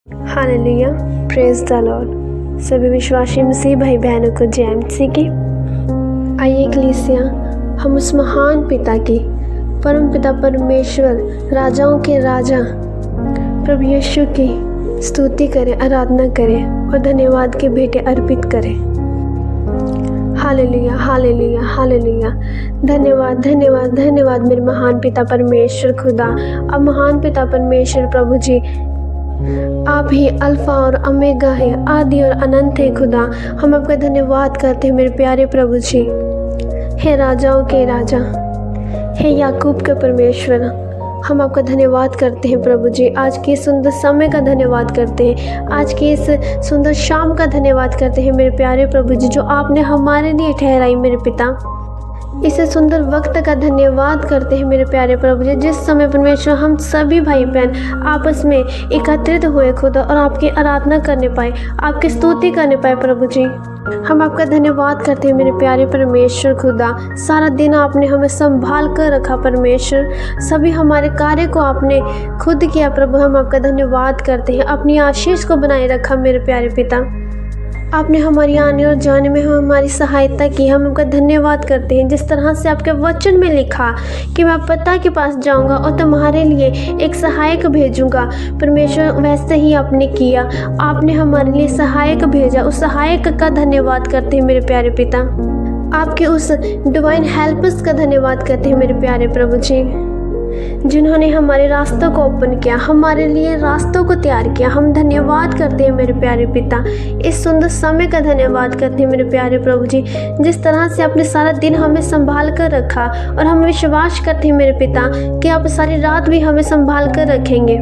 Hallelujah, praise the Lord. सभी विश्वासी मसीह भाई बहनों को जय मसीह की। आइए कलीसिया, हम उस महान पिता की, परम पिता परमेश्वर, राजाओं के राजा प्रभु यीशु की स्तुति करें, आराधना करें और धन्यवाद के भेंटे अर्पित करें। Hallelujah, hallelujah, hallelujah. धन्यवाद, धन्यवाद, धन्यवाद मेरे महान पिता परमेश्वर खुदा। अब महान पिता परमेश्वर प्रभु जी, आप ही अल्फा और ओमेगा है, आदि और अनंत है खुदा। हम आपका धन्यवाद करते हैं मेरे प्यारे प्रभु जी। हे राजाओं के राजा, हे याकूब के परमेश्वर, हम आपका धन्यवाद करते हैं प्रभु जी। आज के सुंदर समय का धन्यवाद करते हैं, आज की इस सुंदर शाम का धन्यवाद करते हैं मेरे प्यारे प्रभु जी, जो आपने हमारे लिए ठहराई मेरे पिता। इस सुंदर वक्त का धन्यवाद करते हैं मेरे प्यारे प्रभु जी, जिस समय परमेश्वर हम सभी भाई बहन आपस में एकत्रित हुए खुदा और आपकी आराधना करने पाए, आपकी स्तुति करने पाए प्रभु जी। हम आपका धन्यवाद करते हैं मेरे प्यारे परमेश्वर खुदा। सारा दिन आपने हमें संभाल कर रखा परमेश्वर, सभी हमारे कार्य को आपने खुद किया प्रभु। हम आपका धन्यवाद करते हैं, अपनी आशीष को बनाए रखा मेरे प्यारे पिता। आपने हमारी आने और जाने में हमारी सहायता की, हम आपका धन्यवाद करते हैं। जिस तरह से आपके वचन में लिखा कि मैं पिता के पास जाऊंगा और तुम्हारे लिए एक सहायक भेजूंगा, परमेश्वर वैसे ही आपने किया। आपने हमारे लिए सहायक भेजा, उस सहायक का धन्यवाद करते हैं मेरे प्यारे पिता। आपके उस डिवाइन हेल्पर्स का धन्यवाद करते हैं मेरे प्यारे प्रभु जी, जिन्होंने हमारे रास्तों को ओपन किया, हमारे लिए रास्तों को तैयार किया। हम धन्यवाद करते हैं मेरे प्यारे पिता। इस सुंदर समय का धन्यवाद करते हैं मेरे प्यारे प्रभु जी, जिस तरह से आपने सारा दिन हमें संभाल कर रखा, और हम विश्वास करते हैं मेरे पिता कि आप सारी रात भी हमें संभाल कर रखेंगे।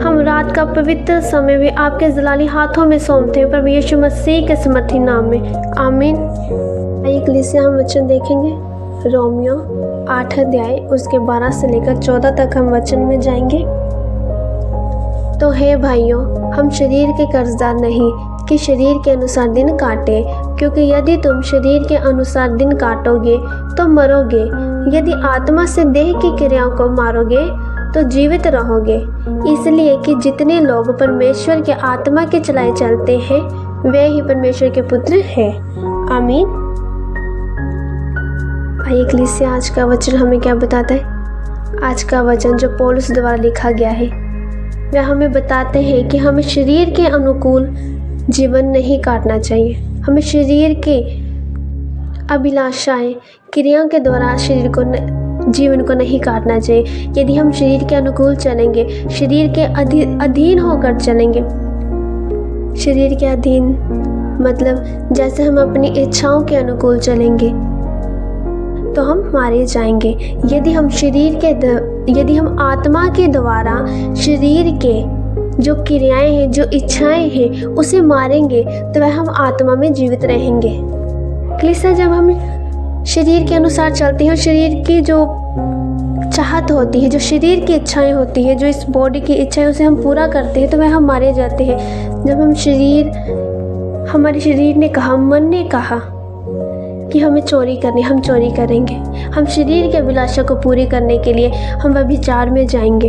हम रात का पवित्र समय भी आपके जलाली हाथों में सौंपते हैं प्रभु यीशु मसीह के समर्थी नाम में, आमीन। आइए कलीसिया, हम वचन देखेंगे रोमियो 8 अध्याय उसके 12 से लेकर 14 तक हम वचन में जाएंगे। तो हे भाइयों, हम शरीर के कर्जदार नहीं कि शरीर के अनुसार दिन काटे, क्योंकि यदि तुम शरीर के अनुसार दिन काटोगे तो मरोगे, यदि आत्मा से देह की क्रियाओं को मारोगे तो जीवित रहोगे। इसलिए कि जितने लोग परमेश्वर के आत्मा के चलाए चलते हैं वे ही परमेश्वर के पुत्र हैं, आमीन। आइए कलीसिया, आज का वचन हमें क्या बताता है। आज का वचन जो पौलुस द्वारा लिखा गया है वह हमें बताते हैं कि हमें शरीर के अनुकूल जीवन नहीं काटना चाहिए। हमें शरीर के अभिलाषाएं, क्रियाओं के द्वारा शरीर को जीवन को नहीं काटना चाहिए। यदि हम शरीर के अनुकूल चलेंगे, शरीर के अधीन होकर चलेंगे, शरीर के अधीन मतलब जैसे हम अपनी इच्छाओं के अनुकूल चलेंगे तो हम मारे जाएंगे। यदि हम आत्मा के द्वारा शरीर के जो क्रियाएं हैं, जो इच्छाएं हैं, उसे मारेंगे तो वह हम आत्मा में जीवित रहेंगे। कलीसिया, जब हम शरीर के अनुसार चलते हैं, शरीर की जो चाहत होती है, जो शरीर की इच्छाएं होती है, जो इस बॉडी की इच्छाएं, उसे हम पूरा करते हैं तो वह हम मारे जाते हैं। जब हमारे शरीर ने कहा, मन ने कहा कि हमें चोरी करनी, हम चोरी करेंगे। हम शरीर के अभिलाषा को पूरी करने के लिए हम व्यभिचार में जाएंगे।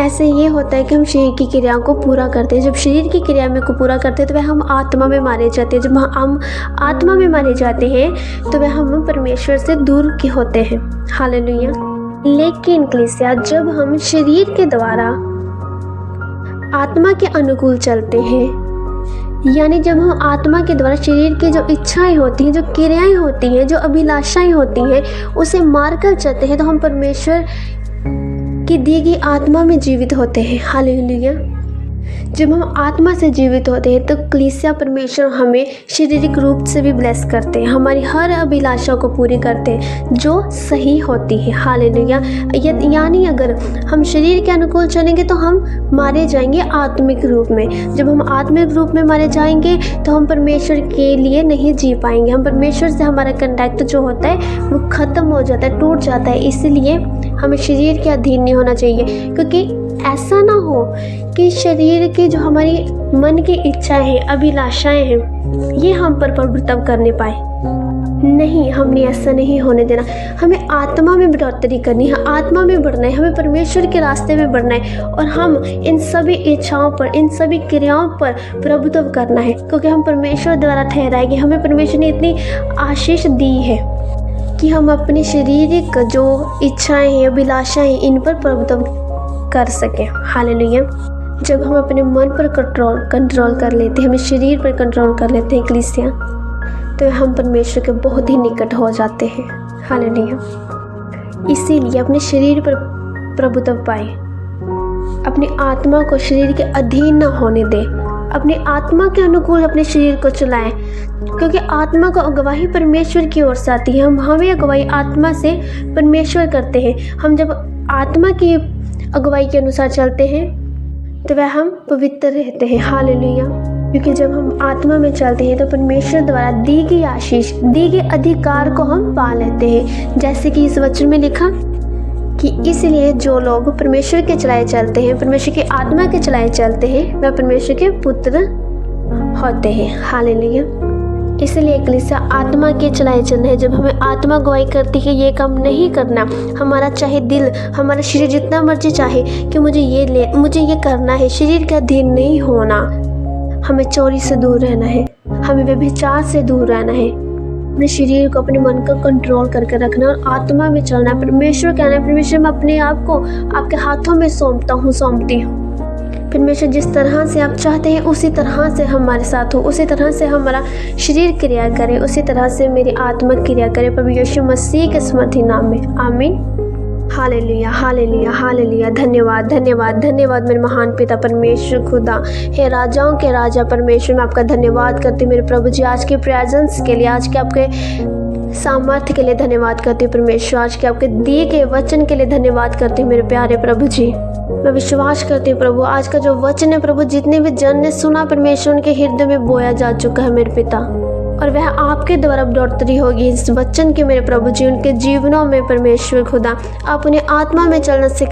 ऐसे ये होता है कि हम शरीर की क्रियाओं को पूरा करते हैं। जब शरीर की क्रिया में को पूरा करते हैं तो वह हम आत्मा में मारे जाते हैं। जब हम आत्मा में मारे जाते हैं तो वह हम परमेश्वर से दूर के होते हैं। हालेलुया। लेकिन कलीसिया, जब हम शरीर के द्वारा आत्मा के अनुकूल चलते हैं, यानी जब हम आत्मा के द्वारा शरीर की जो इच्छाएं होती हैं, जो क्रियाएं होती हैं, जो अभिलाषाएं होती हैं, उसे मारकर चलते हैं तो हम परमेश्वर की दी गई आत्मा में जीवित होते हैं। हालेलुया। जब हम आत्मा से जीवित होते हैं तो कलीसिया, परमेश्वर हमें शारीरिक रूप से भी ब्लेस करते हैं, हमारी हर अभिलाषा को पूरी करते हैं जो सही होती है। हालेलुया। यानी अगर हम शरीर के अनुकूल चलेंगे तो हम मारे जाएंगे आत्मिक रूप में। जब हम आत्मिक रूप में मारे जाएंगे तो हम परमेश्वर के लिए नहीं जी पाएंगे। हम परमेश्वर से हमारा कंटैक्ट जो होता है वो ख़त्म हो जाता है, टूट जाता है। इसलिए हमें शरीर के अधीन नहीं होना चाहिए, क्योंकि ऐसा ना हो कि शरीर की जो हमारी मन की इच्छाएं हैं, अभिलाषाएं हैं, ये हम पर प्रभुत्व करने पाए। नहीं, हमने ऐसा नहीं होने देना। हमें आत्मा में बढ़ोतरी करनी है, आत्मा में बढ़ना है, हमें परमेश्वर के रास्ते में बढ़ना है और हम इन सभी इच्छाओं पर, इन सभी क्रियाओं पर प्रभुत्व करना है, क्योंकि हम परमेश्वर द्वारा ठहराए गए। हमें परमेश्वर ने इतनी आशीष दी है कि हम अपनी शारीरिक जो इच्छाएं हैं, अभिलाषाएं हैं, इन पर प्रभुत्व कर सकें। हालेलुया। जब हम अपने मन पर कंट्रोल कर लेते हैं, हमें शरीर पर कंट्रोल कर लेते हैं कलीसिया, तो हम परमेश्वर के बहुत ही निकट हो जाते हैं। हालेलुया। इसीलिए अपने शरीर पर प्रभुत्व पाए, अपनी आत्मा को शरीर के अधीन न होने दें, अपनी आत्मा के अनुकूल अपने शरीर को चलाएं, क्योंकि आत्मा को अगुवाई परमेश्वर की ओर से आती है। हमें अगुवाई आत्मा से परमेश्वर करते हैं। हम जब आत्मा की अगुवाई के अनुसार चलते हैं तो वह हम पवित्र रहते हैं। हालेलुया। क्योंकि जब हम आत्मा में चलते हैं तो परमेश्वर द्वारा दी गई आशीष, दी गई अधिकार को हम पा लेते हैं। जैसे कि इस वचन में लिखा कि इसलिए जो लोग परमेश्वर के चलाए चलते हैं, परमेश्वर की आत्मा के चलाए चलते हैं, वह परमेश्वर के पुत्र होते हैं। हालेलुया। इसलिए कलीसिया आत्मा के चलाए चलना है। जब हमें आत्मा गवाही करती है ये काम नहीं करना, हमारा चाहे दिल, हमारा शरीर जितना मर्जी चाहे कि मुझे ये करना है, शरीर के अधीन नहीं होना। हमें चोरी से दूर रहना है, हमें व्यभिचार से दूर रहना है, अपने शरीर को, अपने मन को कंट्रोल करके रखना और आत्मा में चलना है। परमेश्वर कहना है, परमेश्वर मैं अपने आप को आपके हाथों में सौंपती हूँ। परमेश्वर जिस तरह से आप चाहते हैं उसी तरह से हमारे साथ हो, उसी तरह से हमारा शरीर क्रिया करे, उसी तरह से मेरी आत्मा क्रिया करे, प्रभु यीशु मसीह के समर्थी नाम में आमीन। Hallelujah, hallelujah, hallelujah. धन्यवाद, धन्यवाद, धन्यवाद मेरे महान पिता परमेश्वर खुदा। हे राजाओं के राजा परमेश्वर, मैं आपका धन्यवाद करती हूँ मेरे प्रभु जी, आज के प्रेजेंस के लिए, आज के आपके सामर्थ्य के लिए धन्यवाद करती हूँ परमेश्वर, आज के आपके दिए गए वचन के लिए धन्यवाद करती हूँ मेरे प्यारे प्रभु जी। मैं विश्वास करती हूँ प्रभु, आज का जो वचन है प्रभु, जितने भी जन ने सुना परमेश्वर, उनके हृदय में बोया जा चुका है मेरे पिता, और वह आपके द्वारा बढ़ोतरी होगी इस वचन के मेरे प्रभु जी। उनके जीवनों में परमेश्वर खुदा आप उन्हें आत्मा में चलना सिखा